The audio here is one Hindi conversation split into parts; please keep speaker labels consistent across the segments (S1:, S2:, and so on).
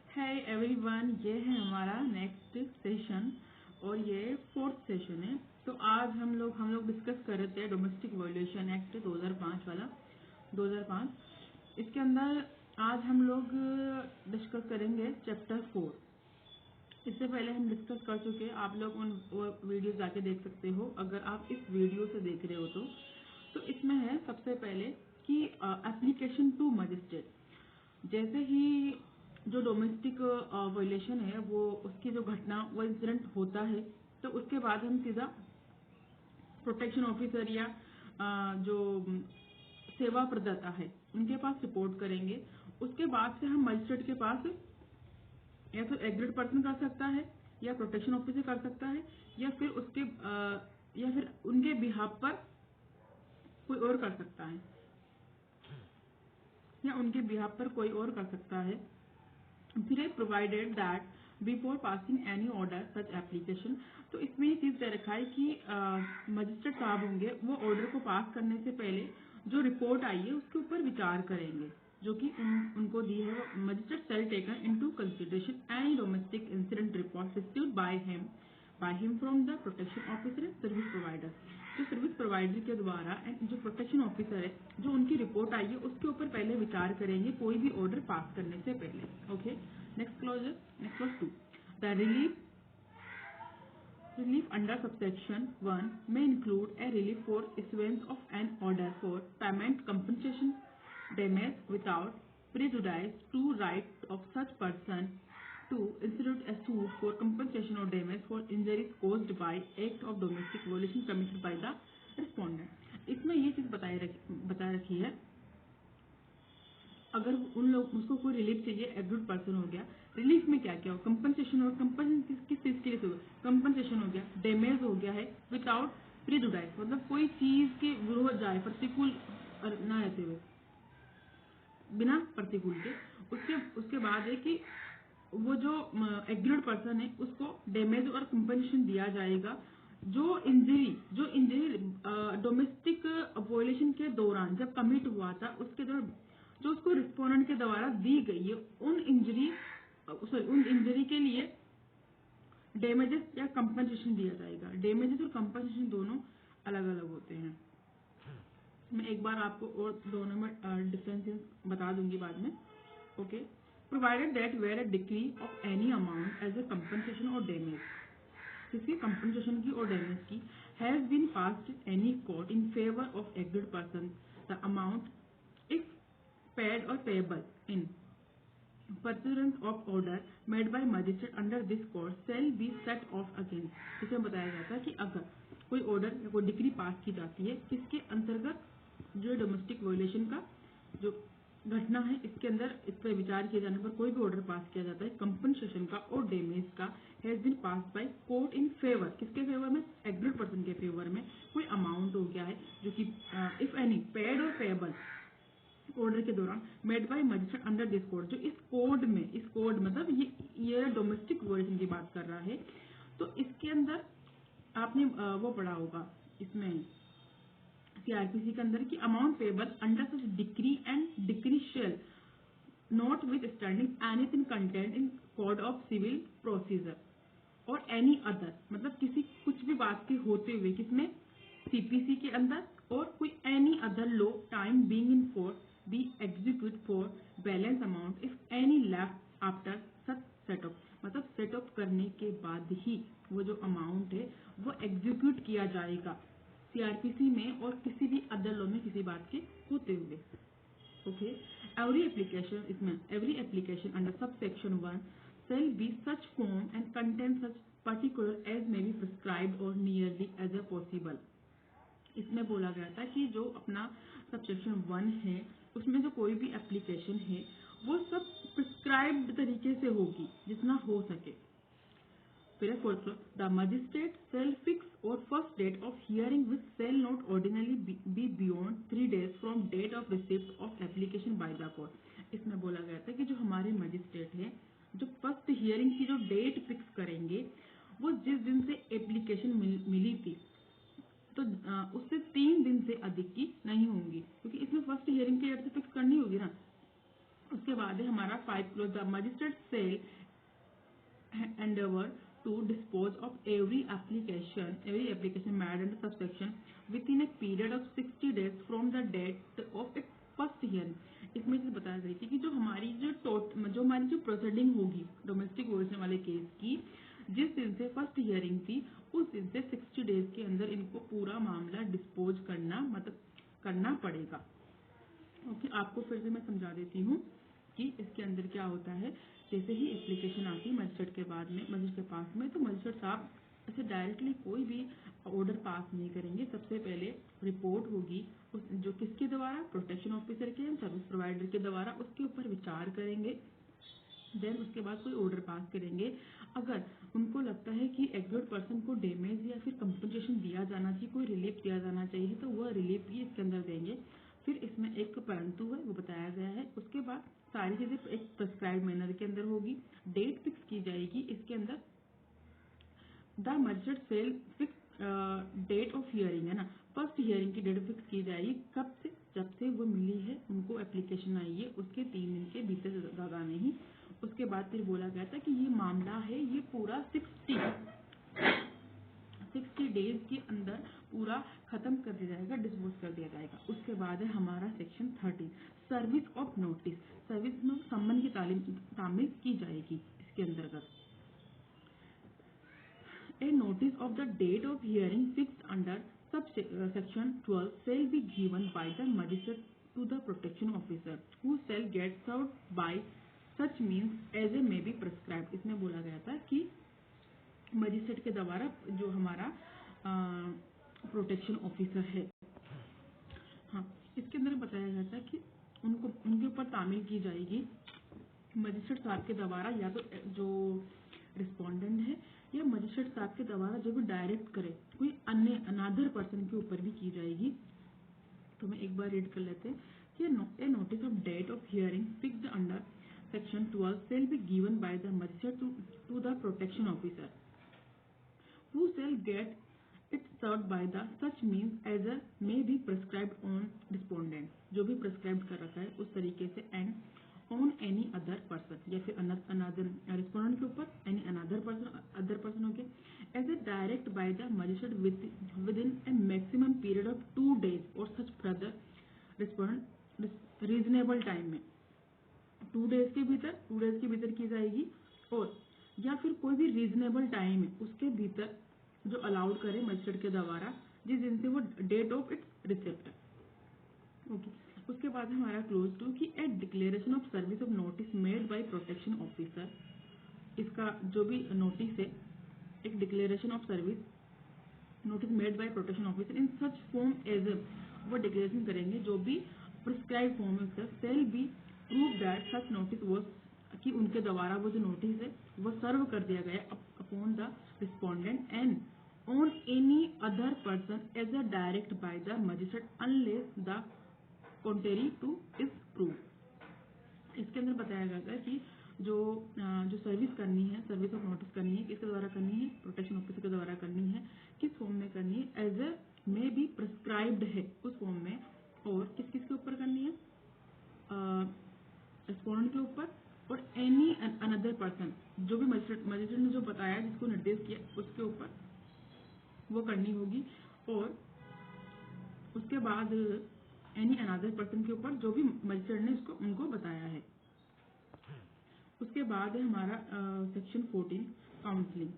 S1: है एवरीवन, ये है हमारा नेक्स्ट सेशन और ये फोर्थ सेशन है। तो आज हम लोग डिस्कस कर रहे थे डोमेस्टिक वायलेशन एक्ट 2005 वाला 2005। इसके अंदर आज हम लोग डिस्कस करेंगे चैप्टर 4। इससे पहले हम डिस्कस कर चुके हैं, आप लोग उन वीडियो जाके देख सकते हो अगर आप इस वीडियो से देख रहे हो तो इसमें है सबसे पहले कि एप्लीकेशन टू मजिस्ट्रेट। जैसे ही जो डोमेस्टिक वायलेशन है वो उसकी जो घटना वो इंसिडेंट होता है तो उसके बाद हम सीधा प्रोटेक्शन ऑफिसर या जो सेवा प्रदाता है उनके पास रिपोर्ट करेंगे। उसके बाद से हम मजिस्ट्रेट के पास या तो एग्रीड पर्सन कर सकता है या प्रोटेक्शन ऑफिसर कर सकता है या फिर उनके बिहाफ पर कोई और कर सकता है फिर provided that before passing any order such application. तो इसमें ये चीज दे रखा है कि मजिस्ट्रेट साहब होंगे वो ऑर्डर को पास करने से पहले जो रिपोर्ट आई है उसके ऊपर विचार करेंगे जो कि उनको दी है। वो magistrate shall taken into consideration any domestic incident report received by him from the protection officer and service provider. जो सर्विस प्रोवाइडर के द्वारा एंड जो प्रोटेक्शन ऑफिसर है जो उनकी रिपोर्ट आई है उसके ऊपर पहले विचार करेंगे कोई भी ऑर्डर पास करने से पहले। Okay, next clause 2। The relief under subsection 1 may include a relief for issuance of an order for payment compensation damage without prejudice to right of such person to institute a suit for compensation or damage for injuries caused by act of domestic violation committed by the respondent। इसमें ये चीज बता रखी है अगर उन लोग उसको कोई रिलीफ चाहिए, एग्रीड पर्सन हो गया, रिलीफ में क्या क्या हो, कंपनसेशन हो, कंपनसेशन किस चीज के लिए होगा, कंपनसेशन हो गया, डैमेज हो गया है विदाउट प्रीजुडाइस मतलब कोई चीज के विरोध जाए प्रतिकूल न रहते हुए, बिना प्रतिकूल के। उसके बाद है कि वो जो एग्रीड पर्सन है उसको डैमेज और कंपनसेशन दिया जाएगा जो इंजरी डोमेस्टिक वायलेशन के दौरान जब कमिट हुआ था उसके दौरान जो उसको रिस्पोंडेंट के द्वारा दी गई है उन इंजरी के लिए डैमेजेस या कंपनसेशन दिया जाएगा। डैमेजेस और कंपनसेशन दोनों अलग अलग होते हैं। मैं एक बार आपको और दोनों में डिफरेंसेस बता दूंगी बाद में। Okay, provided that where a decree of any amount as a compensation or damage, किसी कंपनसेशन की और डैमेज की has been passed any court in favour of aggrieved person the amount if paid or payable in pursuance of order made by magistrate under this code shall be set off against। इसमें बताया जाता है कि अगर कोई ऑर्डर या कोई डिग्री पास की जाती है इसके अंतर्गत जो डोमेस्टिक वायलेशन का जो घटना है इसके अंदर इस पर विचार किए जाने पर कोई भी ऑर्डर पास किया जाता है कंपनसेशन का और डैमेज का has been pass by court in favour, किसके फेवर में, एग्रीड पर्सन के फेवर में कोई अमाउंट हो गया है जो कि if any paid or payable order के दौरान made by magistrate under this code. जो इस कोड मतलब ये डोमेस्टिक वायलेशन की बात कर रहा है तो इसके अंदर आपने वो पढ़ा होगा इसमें सीआरपीसी के अंदर कि amount payable under such decree and decree shall not withstanding anything contained in code of civil procedure और एनी अदर मतलब किसी कुछ भी बात के होते हुए किसमें, सीपीसी के अंदर और कोई any other law time being in force be execute for balance amount if any left after such set off मतलब सेटअप करने के बाद ही वो जो अमाउंट है वो एग्जीक्यूट किया जाएगा सीआरपीसी में और किसी भी अदर लॉ में किसी बात के होते हुए। Okay, every application under sub section 1 shall be such form and contain such particular as may be prescribed or nearly as a possible। इसमें बोला गया था कि जो अपना सबसेक्शन 1 है उसमें जो कोई भी एप्लीकेशन है वो सब प्रिस्क्राइब्ड तरीके से होगी जितना हो सके। फिर the magistrate shall fix or first date of hearing which shall not ordinarily be beyond 3 days from date of receipt of application by the court। इसमें बोला गया था कि जो हमारे मजिस्ट्रेट है जो फर्स्ट हियरिंग की जो डेट फिक्स करेंगे वो जिस दिन से एप्लीकेशन मिली थी तो उससे 3 दिन से अधिक की नहीं होंगी क्योंकि इसमें फर्स्ट हियरिंग की डेट तो फिक्स करनी होगी ना। उसके बाद बाद है हमारा 5 clause the magistrate shall endeavor to dispose of every application made under subsection within a period of 60 days from the date of its first hearing। इसमें से बताया गई थी कि जो हमारी जो प्रोसीडिंग होगी डोमेस्टिक वोल्यूशन वाले केस की, जिस दिन से फर्स्ट हियरिंग थी उस दिन से 60 डेज के अंदर इनको पूरा मामला डिस्पोज करना करना पड़ेगा। ओके, आपको फिर से मैं समझा देती हूँ कि इसके अंदर क्या होता है। जैसे ही एप्लीकेशन आती है मजिस्ट्रेट के मजिस्ट्रेट के पास में, तो मजिस्ट्रेट साहब ऐसे डायरेक्टली कोई भी ऑर्डर पास नहीं करेंगे। सबसे पहले रिपोर्ट होगी जो किसके द्वारा, प्रोटेक्शन ऑफिसर के सर्विस प्रोवाइडर के द्वारा, उसके ऊपर विचार करेंगे। देन उसके बाद कोई ऑर्डर पास करेंगे। अगर उनको लगता है कि एग्रीड पर्सन को डैमेज या फिर कंपनसेशन दिया जाना चाहिए, कोई रिलीफ दिया जाना चाहिए, तो वह रिलीफ भी इसके अंदर देंगे। फिर इसमें एक परंतु है वो बताया गया है। उसके बाद सारी चीजें एक प्रिस्क्राइब मैनर के अंदर होगी। डेट फिक्स की जाएगी इसके अंदर। The magistrate shall fix date of hearing है ना, फर्स्ट हियरिंग की डेट फिक्स की जाएगी। कब से, जब से वो मिली है उनको एप्लीकेशन आई है उसके 3 दिन के भीतर, ज्यादा नहीं। उसके बाद फिर बोला गया था कि ये मामला है ये पूरा 60 डेज के अंदर पूरा खत्म कर दिया जाएगा, डिस्पोज कर दिया जाएगा। उसके बाद है हमारा section 30 service of notice. Service में सम्मन की तामील की जाएगी इसके अंतर्गत। A notice of the date of hearing fixed under sub section 12 shall be given by the magistrate to the protection officer who shall get served by such means as may be prescribed। इसमें बोला गया था कि मजिस्ट्रेट के द्वारा जो हमारा प्रोटेक्शन ऑफिसर है, हाँ, इसके अंदर बताया गया था कि उनके ऊपर तामील की जाएगी मजिस्ट्रेट साहब के द्वारा, या तो जो रिस्पोंडेंट है या मजिस्ट्रेट साहब के द्वारा जो भी डायरेक्ट करे कोई अन्य अनादर पर्सन के ऊपर भी की जाएगी। तो मैं एक बार रीड कर लेते हैं कि a notice of date of hearing fixed under section 12 shall be given by the magistrate to the protection officer who shall get it served by the such means as may be prescribed on respondent। जो भी prescribed कर रखा है उस तरीके से, and on any other person या फिर another respondent के ऊपर any another person हो गया as a direct by the magistrate within a maximum period of 2 days or such further respondent reasonable time में 2 डेज के भीतर की जाएगी, और या फिर कोई भी रीजनेबल टाइम है उसके भीतर जो अलाउड करे मजिस्ट्रेट के द्वारा, जिस दिन से वो date of its receipt. Okay, उसके बाद हमारा क्लोज 2 कि a declaration of service of notice made by protection officer. इसका जो भी नोटिस है, एक declaration of service notice made by protection officer in such form as वो डिक्लेरेशन करेंगे जो भी प्रिस्क्राइब फॉर्म है उसका shall be proof that such notice वो कि उनके द्वारा वो जो नोटिस है वो सर्व कर दिया गया upon the respondent and on any other person as a direct by the magistrate unless the contrary to is prove. इसके अंदर बताया गया था कि जो सर्विस करनी है, सर्विस ऑफ नोटिस करनी है, किसके द्वारा करनी है, प्रोटेक्शन ऑफिसर के द्वारा करनी है, किस फॉर्म में करनी है, as a may be prescribed है उस फॉर्म में, और किस किस के ऊपर करनी है, रिस्पोंडेंट के ऊपर और एनी अनदर पर्सन, जो भी मजिस्ट्रेट ने जो बताया जिसको निर्देश किया उसके ऊपर वो करनी होगी, और उसके बाद एनी अनदर पर्सन के ऊपर जो भी मजिस्ट्रेट ने उनको बताया है। उसके बाद है हमारा सेक्शन 14 काउंसलिंग।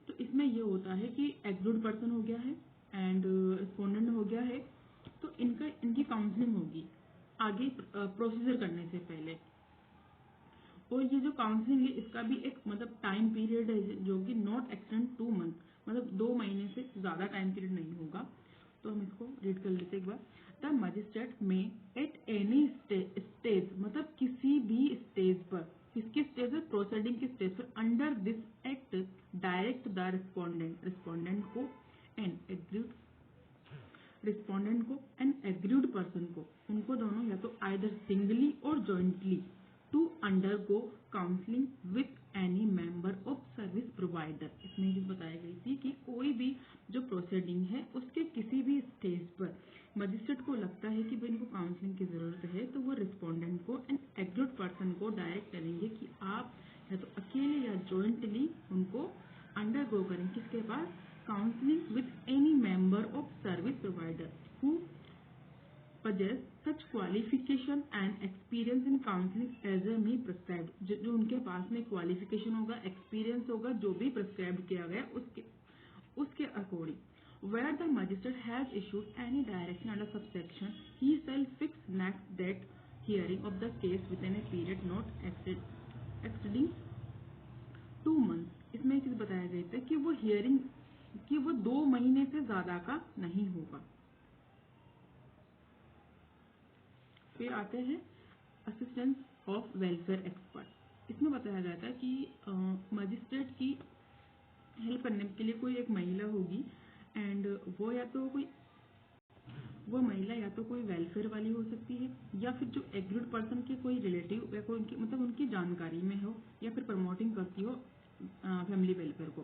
S1: तो इसमें ये होता है कि एग्रीड पर्सन हो गया है एंड रिस्पोंडेंट हो गया है, तो इनकी काउंसलिंग होगी आगे प्रोसीजर करने से पहले। और ये जो काउंसलिंग है इसका भी एक मतलब टाइम पीरियड है जो कि नॉट एक्सटेंड 2 मंथ, मतलब 2 महीने से ज्यादा टाइम पीरियड नहीं होगा। तो हम इसको रीड कर लेते एक बार। द मजिस्ट्रेट में एट एनी स्टेज, मतलब किसी भी स्टेज पर, किसके स्टेज पर, प्रोसीडिंग के स्टेज पर, under this act direct the respondent को एंड एग्रीड पर्सन को, उनको दोनों या तो either singly or jointly to undergo counselling with any member of service provider. इसमें ये बताई गई थी कि कोई भी जो प्रोसीडिंग है उसके किसी भी स्टेज पर मजिस्ट्रेट को लगता है कि भाई इनको काउंसलिंग की जरूरत है, तो वो रिस्पोंडेंट को एंड एग्रीड पर्सन को डायरेक्ट करेंगे कि आप या तो अकेले या जॉइंटली उनको अंडरगो करें किसके पास, counselling with any member of service provider who possess such qualification and experience in counseling as may prescribed। जो उनके पास में क्वालिफिकेशन होगा, एक्सपीरियंस होगा, जो भी प्रिस्क्राइब किया गया उसके according. where the magistrate has issued any direction under subsection, he shall fix next date hearing of the case within a period not exceeding 2 months। इसमें एक चीज बताया गया था कि वो हियरिंग कि वो 2 महीने से ज्यादा का नहीं होगा। फिर आते हैं असिस्टेंस ऑफ वेलफेयर एक्सपर्ट। इसमें बताया गया था कि मजिस्ट्रेट की हेल्प करने के लिए कोई एक महिला होगी एंड वो महिला या तो कोई वेलफेयर वाली हो सकती है या फिर जो एग्रीड पर्सन के कोई रिलेटिव या कोई उनकी मतलब उनकी जानकारी में हो या फिर प्रमोटिंग करती हो फैमिली वेलफेयर को।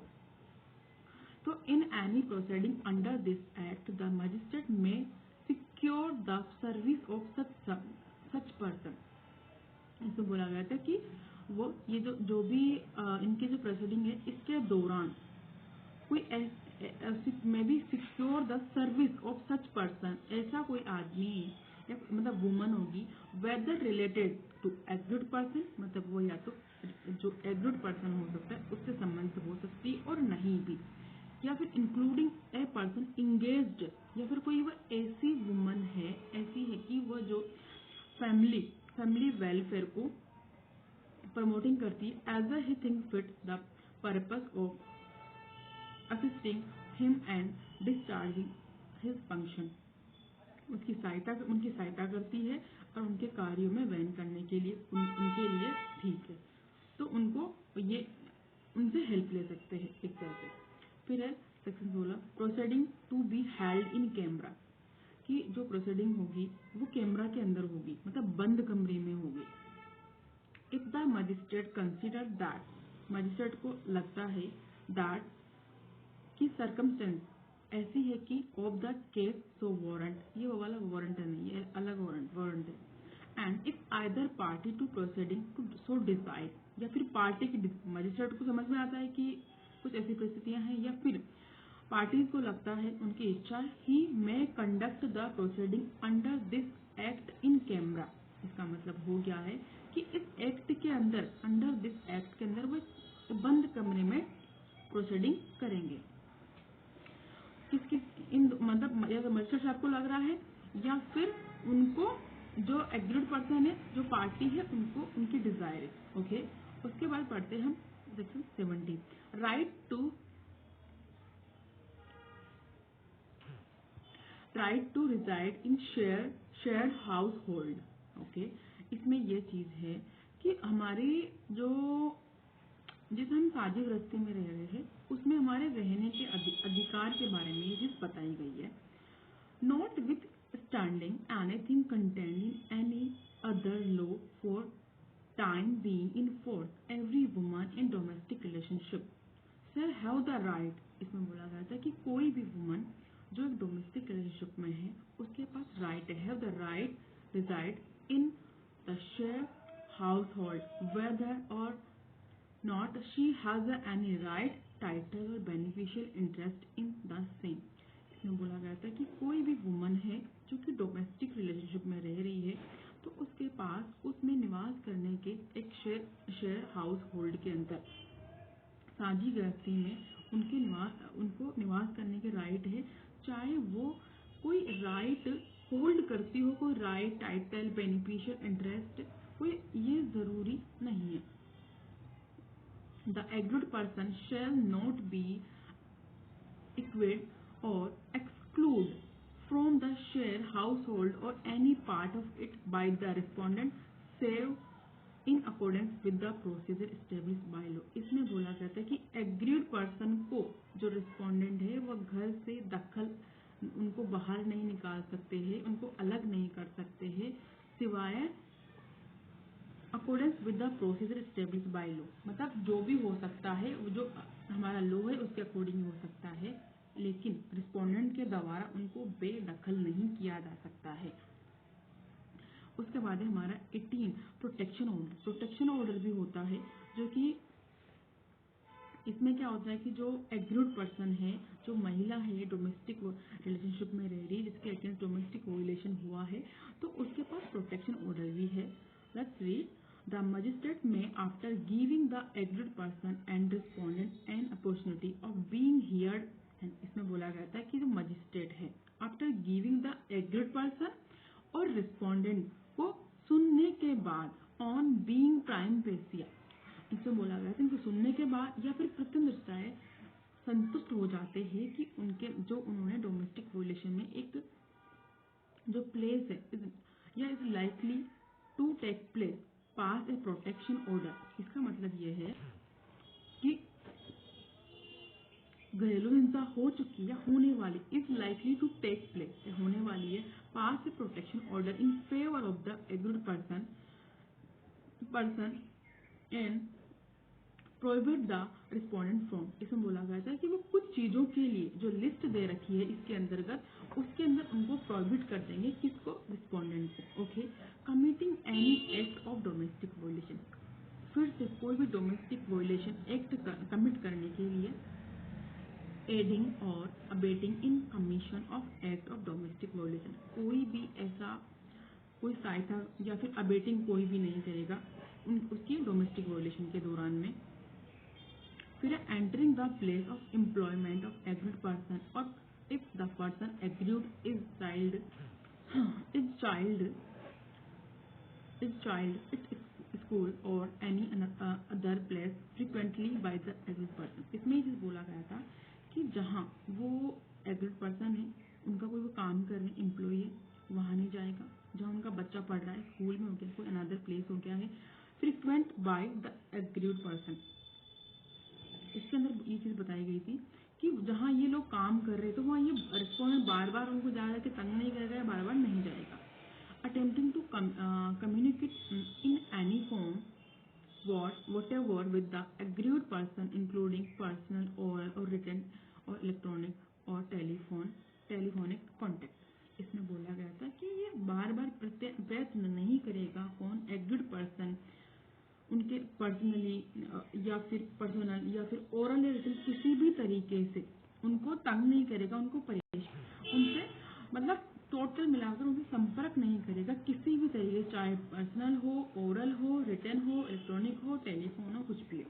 S1: तो in any proceeding under this act the magistrate may secure the service of such person. इसमें बोला गया था कि वो ये जो भी इनके जो प्रोसीडिंग है इसके दौरान कोई में भी secure the service of such person, ऐसा कोई आदमी या मतलब वुमन होगी whether related to aggrieved person, मतलब वो या तो जो एग्रीड पर्सन हो सकता है उससे संबंधित हो सकती है और नहीं भी, या फिर इंक्लूडिंग ए पर्सन इंगेज्ड, या फिर कोई वो ऐसी वुमन है ऐसी है कि वो जो फैमिली वेलफेयर को प्रमोटिंग करती है as he think fit the purpose of assisting him and discharging his function. उनकी सहायता करती है और उनके कार्यों में वहन करने के लिए उनके लिए ठीक है, तो उनको ये उनसे हेल्प ले सकते हैं एक तरह से। फिर है section 16 proceeding to be held in camera, कि जो प्रोसीडिंग होगी वो कैमरा के अंदर होगी, मतलब बंद कमरे में होगी। If the magistrate consider that, magistrate को लगता है दैट की सर्कमस्टेंस ऐसी है कि of the case so warrant, ये वो वाला वारंट नहीं है, अलग वारंट है। And if either party to proceeding to so decide, या फिर पार्टी की मजिस्ट्रेट को समझ में आता है कि कुछ ऐसी परिस्थितियां हैं या फिर पार्टीज को लगता है उनकी इच्छा, he may conduct the proceeding under this act in camera. इसका मतलब हो गया है कि इस एक्ट के अंदर दिस एक्ट के अंदर वो बंद कमरे में प्रोसीडिंग करेंगे। किसकी मतलब या तो मजिस्ट्रेट साहब को लग रहा है या फिर उनको जो एग्रीड पर्सन है जो पार्टी है उनको उनकी डिजायर है। ओके, उसके बाद पढ़ते हैं हम section 17 right to reside in shared household. Okay, इसमें ये चीज है कि हमारे जो जिस हम साझी गृहस्थी में रह रहे हैं उसमें हमारे रहने के अधिकार के बारे में ये चीज बताई गई है। Not withstanding anything contained in any other law for time being in force every woman in domestic relationship shall have the right. इसमें बोला गया था कि कोई भी वुमन जो एक डोमेस्टिक रिलेशनशिप में है उसके पास राइट है the right reside in the share household whether or not she has any right, title or beneficial interest in the same। इसमें बोला गया था कि कोई भी वुमन है जो कि डोमेस्टिक रिलेशनशिप में रह रही है तो उसके पास उसमें निवास करने के एक शेयर हाउस होल्ड के अंदर साझी गृहस्थी में उनको निवास करने के राइट है, चाहे वो कोई राइट होल्ड करती हो, कोई राइट टाइटल बेनिफिशियल इंटरेस्ट कोई ये जरूरी नहीं है। The aggrieved person shall not be equate or exclude from the share household or any part of it by the respondent save in accordance with the procedure established by law। इसमें बोला जाता है कि एग्रीड पर्सन को जो रिस्पोंडेंट है वो घर से दखल उनको बाहर नहीं निकाल सकते हैं, उनको अलग नहीं कर सकते हैं सिवाय accordance with the procedure establish by law, मतलब जो भी हो सकता है वो जो हमारा लॉ है उसके अकॉर्डिंग हो सकता है, लेकिन रिस्पोंडेंट के द्वारा उनको बेदखल नहीं किया जा सकता है। उसके बाद है हमारा 18 प्रोटेक्शन ऑर्डर। प्रोटेक्शन ऑर्डर भी होता है जो कि इसमें क्या होता है कि जो एग्रीड पर्सन है, जो महिला है डोमेस्टिक रिलेशनशिप में रह रही जिसके अगेंस्ट डोमेस्टिक वायलेशन हुआ है, तो उसके पास प्रोटेक्शन ऑर्डर भी है। लेट्स रीड द मजिस्ट्रेट में after giving the aggrieved person and respondent an opportunity of being heard, इसमें बोला गया था कि जो मजिस्ट्रेट है after giving the aggrieved person और रिस्पोंडेंट को सुनने के बाद ऑन बीइंग प्राइम फेसिया, इसमें बोला गया था इनको सुनने के बाद या फिर प्रथम दृष्टया संतुष्ट हो जाते हैं कि उनके जो उन्होंने डोमेस्टिक वायलेशन में एक जो प्लेस है या is likely to take place pass a protection order. इसका मतलब ये है कि घरेलू हिंसा हो चुकी या होने वाली is likely to take place होने वाली है pass a protection order in favour of the aggrieved person and prohibit the respondent from. इसमें बोला गया था कि वो कुछ चीजों के लिए जो लिस्ट दे रखी है इसके अंतर्गत उसके अंदर उनको प्रोहिबिट कर देंगे, किसको? रिस्पोंडेंट को। Okay, committing any act of domestic violation, फिर से कोई भी डोमेस्टिक वायलेशन एक्ट कमिट करने के लिए एडिंग और abetting in commission of act of domestic violation, कोई भी ऐसा कोई सहायता या फिर अबेटिंग कोई भी नहीं करेगा उसकी डोमेस्टिक वायलेशन के दौरान में। फिर entering the place of employment of aggrieved person or if the person aggrieved is child it school or any other place frequently by the aggrieved person. इसमें ये चीज बोला गया था कि जहाँ वो एग्रीड पर्सन है उनका कोई वो काम कर रहे हैं एम्प्लॉय है वहाँ नहीं जाएगा, जहाँ उनका बच्चा पढ़ रहा है स्कूल में हो गया, कोई अनदर प्लेस हो गया है frequent bye the aggrieved person. इसके अंदर ये चीज बताई गई थी कि जहाँ ये लोग काम कर रहे तो वहाँ ये रिस्पोंडेंट बार बार उनको जा रहे थे तंग नहीं करेगा, बार बार नहीं जाएगा। Attempting to communicate in any form whatever with the aggrieved person including personal or written or electronic or telephonic contact। इसमें बोला गया था कि ये बार बार प्रयत्न नहीं करेगा कौन? एग्रीड पर्सन उनके पर्सनली या फिर ओरल या रिटन किसी भी तरीके से उनको तंग नहीं करेगा, उनको परेशान उनसे मतलब टोटल मिलाकर उनसे संपर्क नहीं करेगा किसी भी तरीके, चाहे पर्सनल हो, ओरल हो, रिटन हो, इलेक्ट्रॉनिक हो, टेलीफोन हो, कुछ भी हो।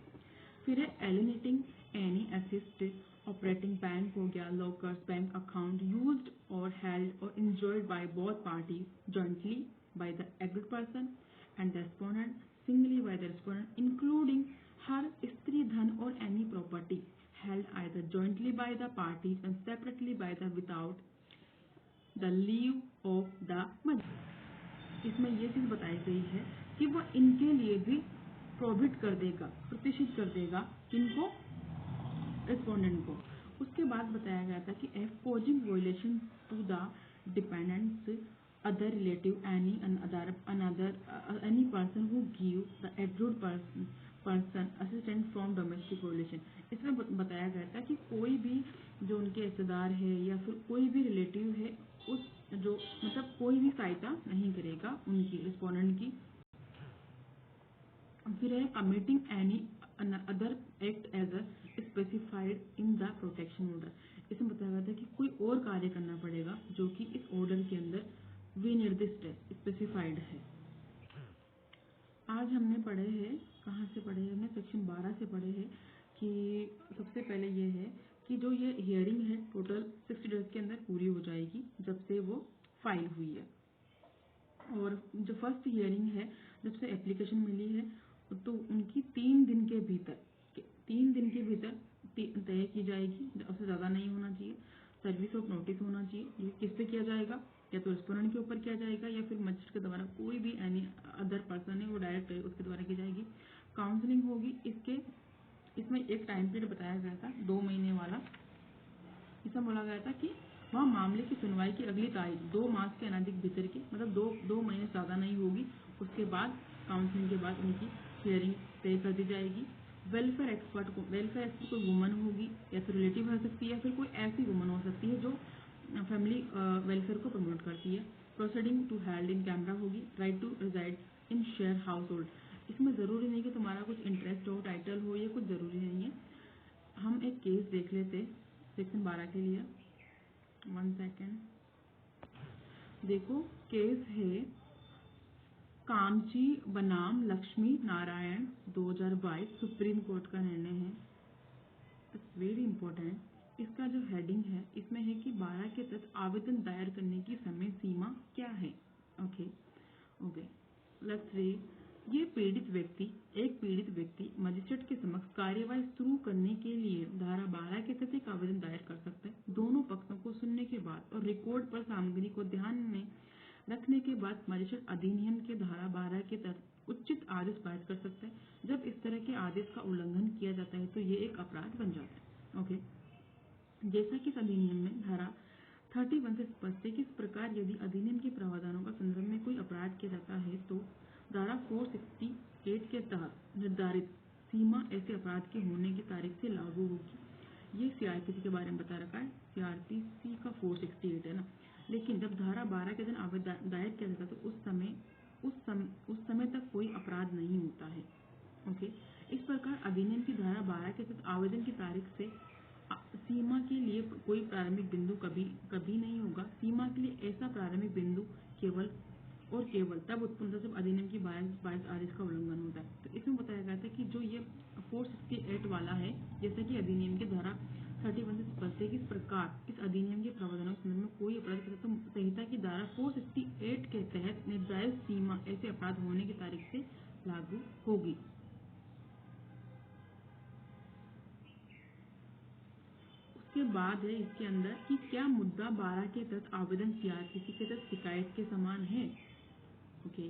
S1: फिर है एलिनेटिंग एनी असिस्ट ऑपरेटिंग बैंक हो गया, लॉकर्स, बैंक अकाउंट यूज्ड और हेल्ड और enjoyed by both parties jointly by the agreed person and the respondent singly by the respondent including her स्त्री धन और any property held either jointly by the parties and separately by the without the leave of the mother। इसमें ये चीज बताई गई है कि वह इनके लिए भी प्रोहिबिट कर देगा, प्रतिष्ठित कर देगा इनको रिस्पोंडेंट को। उसके बाद बताया गया था कि exposing violation to the dependents other relative any person who give the aggrieved person assistant from domestic violation. इसमें बताया गया था कि कोई भी जो उनके रिश्तेदार है या फिर कोई भी रिलेटिव है उस जो मतलब कोई भी सहायता नहीं करेगा उनकी रिस्पोंडेंट की। फिर है committing any other act as specified in the protection order. इसमें बताया गया था कि कोई और कार्य करना पड़ेगा जो कि इस ऑर्डर के अंदर विनिर्दिष्ट है, स्पेसिफाइड है। आज हमने पढ़े हैं, कहाँ से पढ़े हैं? हमने सेक्शन 12 से पढ़े हैं कि सबसे पहले ये है कि जो ये हियरिंग है टोटल 60 डेज के अंदर पूरी हो जाएगी जब से वो फाइल हुई है। और जो फर्स्ट हियरिंग है जब से एप्लीकेशन मिली है तो उनकी 3 दिन के भीतर तय की जाएगी, उससे ज़्यादा नहीं होना चाहिए। सर्विस ऑफ नोटिस होना चाहिए। ये किस पे किया जाएगा? या तो रिस्पोंडेंट के ऊपर किया जाएगा या फिर मजिस्ट्रेट के द्वारा, कोई भी एनी अदर पर्सन है वो डायरेक्ट उसके द्वारा की जाएगी। काउंसलिंग होगी इसमें एक टाइम पीरियड बताया गया था 2 महीने वाला। इसमें बोला गया था कि वहाँ मामले की सुनवाई की अगली तारीख 2 मास के अनधिक भीतर की मतलब 2 महीने ज़्यादा नहीं होगी। उसके बाद काउंसलिंग के बाद उनकी हियरिंग तय कर दी जाएगी। वेलफेयर एक्सपर्ट कोई वुमन होगी या फिर रिलेटिव हो सकती है या फिर कोई ऐसी वुमन हो सकती है जो फैमिली वेलफेयर को प्रमोट करती है। Proceeding to held in camera होगी। Right to reside in share household, इसमें ज़रूरी नहीं कि तुम्हारा कुछ इंटरेस्ट हो, टाइटल हो, ये कुछ ज़रूरी नहीं है। हम एक केस देख लेते सेक्शन 12 के लिए। 1 सेकेंड, देखो केस है कामची बनाम लक्ष्मी नारायण 2022, सुप्रीम कोर्ट का निर्णय है। Very important. इसका जो हेडिंग है इसमें है कि 12 के तहत आवेदन दायर करने की समय सीमा क्या है। Okay okay, let's read. एक पीड़ित व्यक्ति मजिस्ट्रेट के समक्ष कार्यवाही शुरू करने के लिए धारा 12 के तहत एक आवेदन दायर कर सकता है। दोनों पक्षों को सुनने के बाद और रिकॉर्ड पर सामग्री को ध्यान में रखने के बाद मजिस्ट्रेट अधिनियम के धारा 12 के तहत उचित आदेश पारित कर सकता है। जब इस तरह के आदेश का उल्लंघन किया जाता है तो ये एक अपराध बन जाता है। ओके, जैसा कि इस अधिनियम में धारा 31 से स्पष्ट है कि इस प्रकार यदि अधिनियम के प्रावधानों का संदर्भ में कोई अपराध किया जाता है तो धारा 468 के तहत निर्धारित सीमा ऐसे अपराध के होने की तारीख से लागू होगी। ये सीआरपीसी के बारे में बता रखा है, सीआरपीसी का 468 है ना। लेकिन जब धारा 12 के दिन आवेदन दायर किया जाता है तो उस समय तक कोई अपराध नहीं होता है। ओके, इस प्रकार अधिनियम की धारा 12 के तहत आवेदन की तारीख से सीमा के लिए कोई प्रारंभिक बिंदु कभी नहीं होगा। सीमा के लिए ऐसा प्रारंभिक बिंदु केवल तब उत्पन्न होता है जब अधिनियम की 22 आदेश का उल्लंघन होता है। तो इसमें बताया गया था कि जो ये 468 वाला है, जैसे कि अधिनियम की धारा 31 से स्पष्ट है कि इस प्रकार इस अधिनियम के प्रावधानों के संदर्भ में कोई अपराध करता तो संहिता की धारा 468 के तहत निर्धारित सीमा ऐसे अपराध होने की तारीख से लागू होगी। उसके बाद है इसके अंदर कि क्या मुद्दा 12 के तहत आवेदन सीआरपीसी के तहत शिकायत के समान है। ओके,